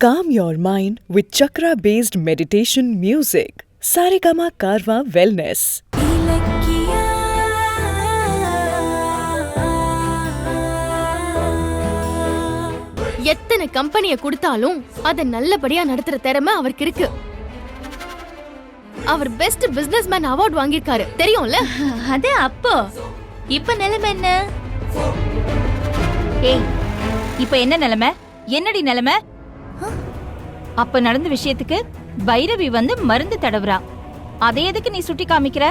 Calm your mind with chakra-based meditation music. Saregama Karwa Wellness. எத்தனை கம்பெனியை கொடுத்தாலும் அதை நல்லபடியா நடத்துற திறமை அவருக்கு இருக்கு. அவர் பெஸ்ட் பிசினஸ்மேன் அவார்ட் வாங்கியிருக்காரு, தெரியும்ல? அது அப்போ. இப்ப நிலைமை என்ன? ஏய், இப்ப என்ன நிலைமை? என்னடி நிலைமை? அப்ப நடந்த விஷயத்துக்கு பைரவி வந்து மருந்து தடவுறா. அதை எதுக்கு நீ சுட்டி காமிக்கிற?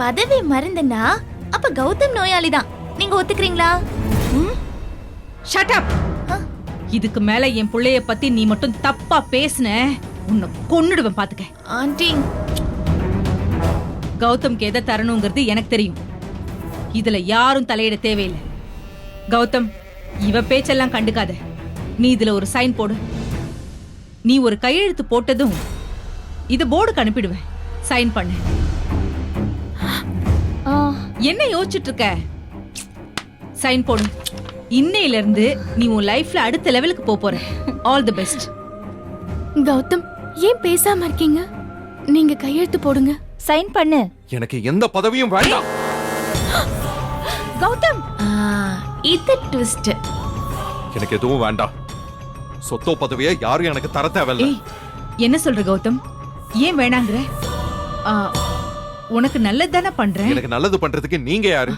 பதவி மருந்துனா அப்ப கௌதம் நோயாளிதான், நீங்க ஒத்துக்கிறீங்களா? Shut up. இதுக்கு மேல என் புள்ளைய பத்தி நீ மட்டும் தப்பா பேசுன, உன்னை கொன்னுடுவேன் பாத்துக்க. ஆண்டி, கௌதம்க்கு எதை தரணுங்கிறது எனக்கு தெரியும். இதுல யாரும் தலையிட தேவையில்லை. கௌதம், இவ பேச்செல்லாம் கண்டுக்காத. நீ இதுல ஒரு சைன் போடு. நீ ஒரு கையெழுத்து போட்டதும் இது போர்டுக்கு அனுப்பிடுவேன். சைன் பண்ணு. என்ன யோசிச்சுட்டு இருக்க? சைன் போடு. இன்னையில இருந்து நீ உன் லைஃப்ல அடுத்த லெவலுக்கு போற. All the best. கௌதம், ஏன் பேசாம இருக்கீங்க? நீங்க கையெழுத்து போடுங்க. சைன் பண்ணு. எனக்கு எந்த பதவியும் வேண்டாம். கௌதம், இது ட்விஸ்ட். எனக்கு எதுவும் வேண்டாம். சொத்தோ பதவியை யாரும் எனக்கு தர தேவையில்லை. என்ன சொல்ற கௌதம்? ஏன் வேணாங்கற? உனக்கு நல்லது தானே பண்றேன். எனக்கு நல்லது பண்றதுக்கு நீங்க யாரு?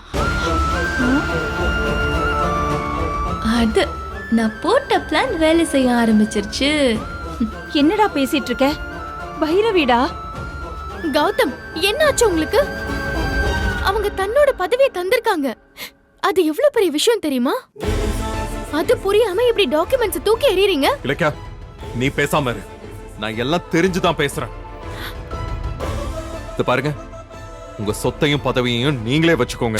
அது நான் போட்ட பிளான் வேலை செய்ய ஆரம்பிச்சிருச்சு. என்னடா பேசிட்டு இருக்க? பைரவிடா. கௌதம், என்னாச்சு உங்களுக்கு? அவங்க தன்னோட பதவியை தந்திருக்காங்க. அது எவ்வளவு பெரிய விஷயம் தெரியுமா? அது புரியாம இப்படி டாக்குமெண்ட்ஸ் தூக்கி எறியறீங்க. இலக்கியா, நீ பேசாம இரு. நான் எல்லாம் தெரிஞ்சுதான் பேசுறேன். இது பாருங்க, உங்க சொத்தையும் பதவியையும் நீங்களே வச்சுக்கோங்க.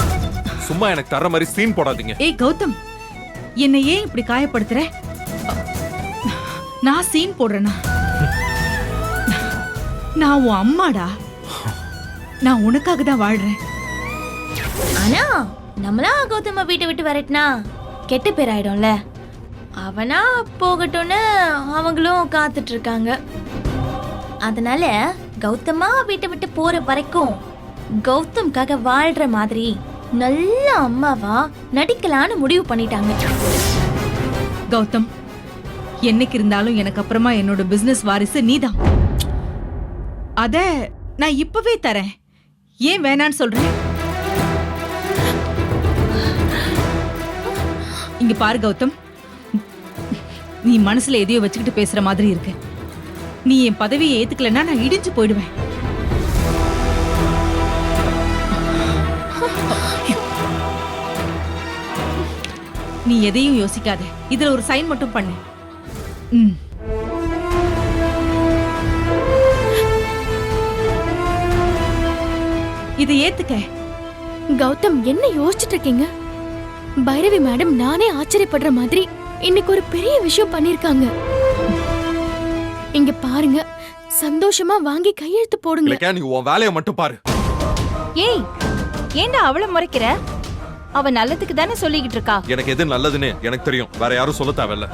சும்மா எனக்கு தர மாதிரி சீன் போடாதீங்க. ஏய் கௌதம், என்னை ஏன் இப்படி காயப்படுத்துற? நான் சீன் போடுறேனா? நான் உன் அம்மாடா. நான் உனக்காக தான் வாழ்றேன். ஆனா நம்மளா கௌதம வீட்டை விட்டு வரட்டினா கெட்ட பேர் ஆயிடும்ல. அவனா போகட்டும்னு அவங்களும் காத்துட்டு இருக்காங்க. அதனால கௌதமா வீட்டை விட்டு போற வரைக்கும் கௌதம்காக வாழ்ற மாதிரி நல்ல அம்மாவா நடிக்கலான்னு முடிவு பண்ணிட்டாங்க. கௌதம், என்னைக்கு இருந்தாலும் எனக்கு அப்புறமா என்னோட பிசினஸ் வாரிசு நீதான். அத நான் இப்பவே தரேன். ஏன் வேணான்னு சொல்றேன்? இங்க பாரு கௌதம், நீ மனசுல எதையோ வச்சுக்கிட்டு பேசுற மாதிரி இருக்கு. நீ என் பதவியை ஏத்துக்கலன்னா நான் இடிஞ்சு போயிடுவேன். நீ எதையும் யோசிக்காத. இதுல ஒரு சைன் மட்டும் பண்ணு. இதை ஏத்துக்க. கௌதம், என்ன யோசிச்சுட்டு இருக்கீங்க? பைரவி மேடம் நானே ஆச்சரியப்படுற மாதிரி இன்னைக்கு ஒரு பெரிய விஷயம் பண்ணிருக்காங்க. இங்க பாருங்க, சந்தோஷமா வாங்கி கையெழுத்து போடுங்க. இலக்கியா, நீ உன் வேலையை மட்டும் பாரு. ஏய், ஏண்டா அவளை முறைக்கிற? அவ நல்லதுக்கு தானே சொல்லிக்கிட்டு இருக்கா. எனக்கு எது நல்லதுன்னு எனக்கு தெரியும். வேற யாரும் சொல்ல தேவையில்ல.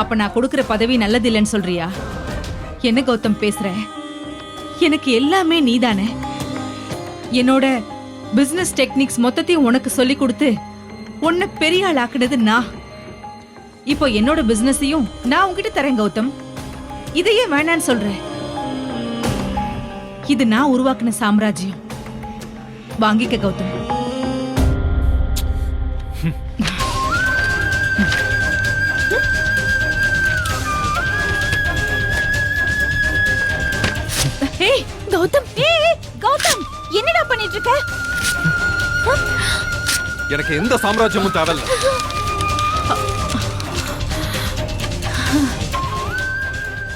அப்ப நான் கொடுக்கிற பதவி நல்லது இல்லைன்னு சொல்றியா? என்ன கௌதம் பேசுற? எனக்கு எல்லாமே நீதானே. என்னோட பிசினஸ் டெக்னிக்ஸ் மொத்தத்தையும் உனக்கு சொல்லி கொடுத்து உன்னை பெரிய ஆள் ஆக்குனது நான். இப்போ என்னோட பிசினஸையும் நான் உன்கிட்ட தரேன் கௌதம். இதையே வேணான்னு சொல்றேன். இது நான் உருவாக்குன சாம்ராஜ்யம். வாங்கிக்க கௌதம். ஏய் கௌதம், ஏய் கௌதம், என்னடா பண்ணிட்டு இருக்க? எனக்கு எந்த சாம்ராஜ்யமும் தேவையில்ல.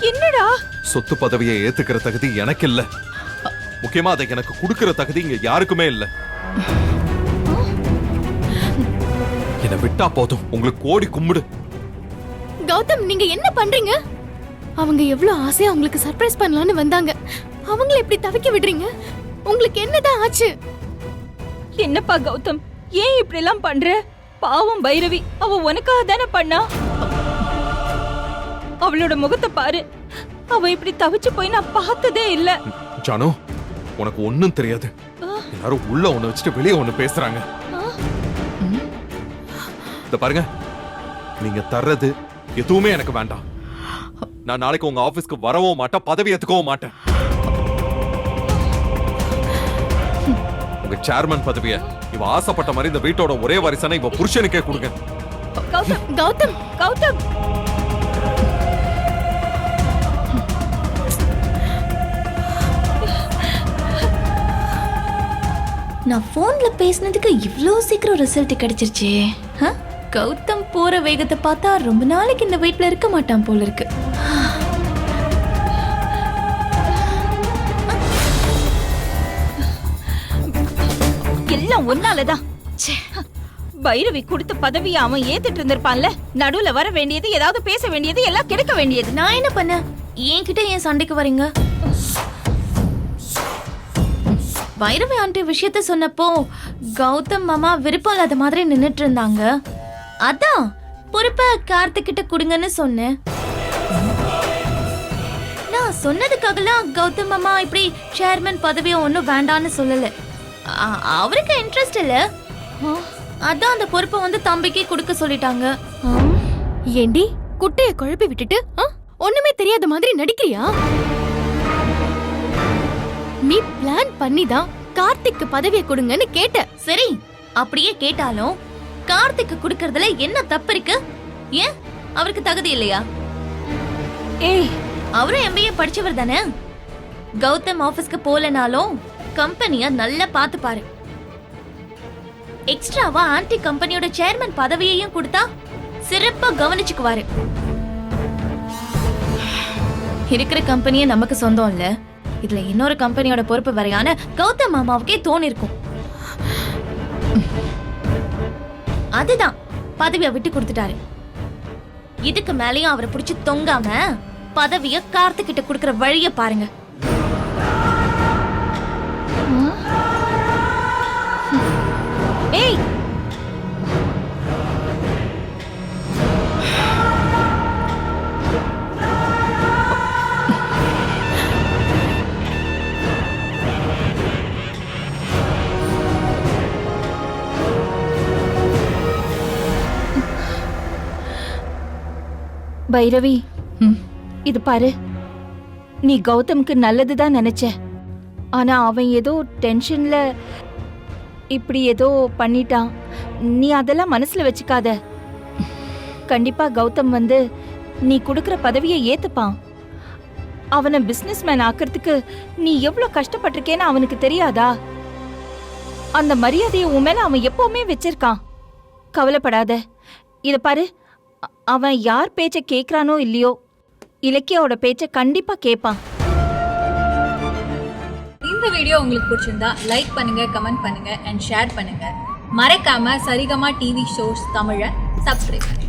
என்னடா? சொத்து பதவியை ஏத்துக்கிற தகுதி எனக்கு இல்ல. முக்கியமா அதை எனக்கு கொடுக்கிற தகுதி இங்க யாருக்குமே இல்ல. என்ன விட்டா போதும். உங்களுக்கு கோடி கும்பிடு. கௌதம், நீங்க என்ன பண்றீங்க? அவங்க எவ்வளவு ஆசையா உங்களுக்கு சர்ப்ரைஸ் பண்ணலாம்னு வந்தாங்க. அவங்கள இப்படி தவிக்க விடுறீங்க. உங்களுக்கு என்னதான் ஆச்சு? என்னப்பா கௌதம், ஏன் இப்படி எல்லாம் பண்ற? பாவம் பைரவி, அவ உனக்காக தானே பண்ணா. அவளோட முகத்தை பாரு, அவ இப்படி தவிச்சு போய் நான் பார்த்ததே இல்ல. ஜானு, உனக்கு ஒண்ணும் தெரியாது. எல்லாரும் உள்ள ஒண்ணு வச்சுட்டு வெளியே ஒண்ணு பேசுறாங்க. இத பாருங்க, நீங்க தர்றது எதுவுமே எனக்கு வேண்டாம். நான் நாளைக்கு உங்க ஆபீஸ்க்கு வரவும் மாட்டேன், பதவி ஏத்துக்கவும் மாட்டேன். உங்க சேர்மன் பதவிய இவ ஆசைப்பட்ட மாதிரி இந்த வீட்டோட ஒரே வாரிசான இவ புருஷனுக்கே கொடுங்க. கௌதம் கௌதம் கௌதம், நான் போன்ல பேசினதுக்கு இவ்ளோ சீக்கிரம் ரிசல்ட் கிடைச்சிருச்சே. கௌதம் போற வேகத்தை பார்த்தா ரொம்ப நாளைக்கு இந்த வீட்ல இருக்க மாட்டான் போல இருக்கு. எல்லாம் ஒன்னாலதான். பைரவி கொடுத்த பதவியை அவன் ஏத்துட்டு இருந்திருப்பான்ல. நடுவுல வர வேண்டியது, ஏதாவது பேச வேண்டியது, எல்லாம் கிடைக்க வேண்டியது. நான் என்ன பண்ண? என்கிட்ட ஏன் சண்டைக்கு வரீங்க? பைரவி ஆண்டி விஷயத்த சொன்னப்போ கௌதம் மாமா விருப்பம் இல்லாத மாதிரி நின்னுட்டு இருந்தாங்க. அதான் பொறுப்ப கார்த்திக் கிட்ட கொடுங்கன்னு சொன்னேன். நான் சொன்னதுக்காகலாம் கௌதம் மாமா இப்படி சேர்மன் பதவியை ஒன்னும் வேண்டான்னு சொல்லல. அவருக்கு இன்ட்ரெஸ்ட் இல்ல, அதான் அந்த பொறுப்பை வந்து தம்பிக்கு கொடுக்க சொல்லிட்டாங்க. ஏண்டி குட்டைய குழப்பி விட்டுட்டு ஒண்ணுமே தெரியாத மாதிரி நடிக்கிறியா? நீ பிளான் பண்ணிதான் கார்த்திக்கு பதவியை கொடுங்கன்னு கேட்ட. சரி, அப்படியே கேட்டாலும் கார்த்திக்கு கொடுக்கறதுல என்ன தப்பு இருக்கு? ஏன் அவருக்கு தகுதி இல்லையா? ஏய், அவரும் MBA படிச்சவர் தானே. கௌதம் ஆபீஸ்க்கு போலனாலும் கம்பெனிய நல்லா பார்த்து பாரு. எக்ஸ்ட்ராவா ஆன்டி கம்பெனியோட சேர்மன் பதவியையும் கொடுத்தா சிறப்பா கவனிச்சுக்குவாரு. இருக்கிற கம்பெனியே நமக்கு சொந்தம் இல்ல, இதுல இன்னொரு கம்பெனியோட பொறுப்பு வரையான கௌதம் மாமாவுக்கே தோணி இருக்கும். அதுதான் பதவியை விட்டு கொடுத்துட்டாரு. இதுக்கு மேலேயும் அவரை பிடிச்சு தொங்காம பதவிய கார்த்திக் கிட்ட கொடுக்கற வழிய பாருங்க. ஏய், பைரவி, இது பாரு, நீ கௌதம்க்கு நல்லதுதான் நினைச்ச. ஆனா அவன் ஏதோ டென்ஷன்ல இப்படி ஏதோ பண்ணிட்டான். நீ அதெல்லாம் மனசுல வச்சுக்காத. கண்டிப்பா கௌதம் வந்து நீ கொடுக்கற பதவியை ஏத்துப்பான். அவனை பிசினஸ் மேன் ஆக்கிறதுக்கு நீ எவ்வளவு கஷ்டப்பட்டிருக்கேன்னு அவனுக்கு தெரியாதா? அந்த மரியாதையை உன் மேல அவன் எப்பவுமே வச்சிருக்கான். கவலைப்படாத. இத பாரு, அவன் யார் பேச்ச கேக்குறானோ இல்லையோ, இலக்கியாவோட பேச்ச கண்டிப்பா கேட்பான். இந்த வீடியோ உங்களுக்கு பிடிச்சிருந்தா லைக் பண்ணுங்க, கமெண்ட் பண்ணுங்க அண்ட் ஷேர் பண்ணுங்க. மறக்காம சரிகமா டிவி ஷோஸ் தமிழை சப்ஸ்கிரைப் பண்ணுங்க.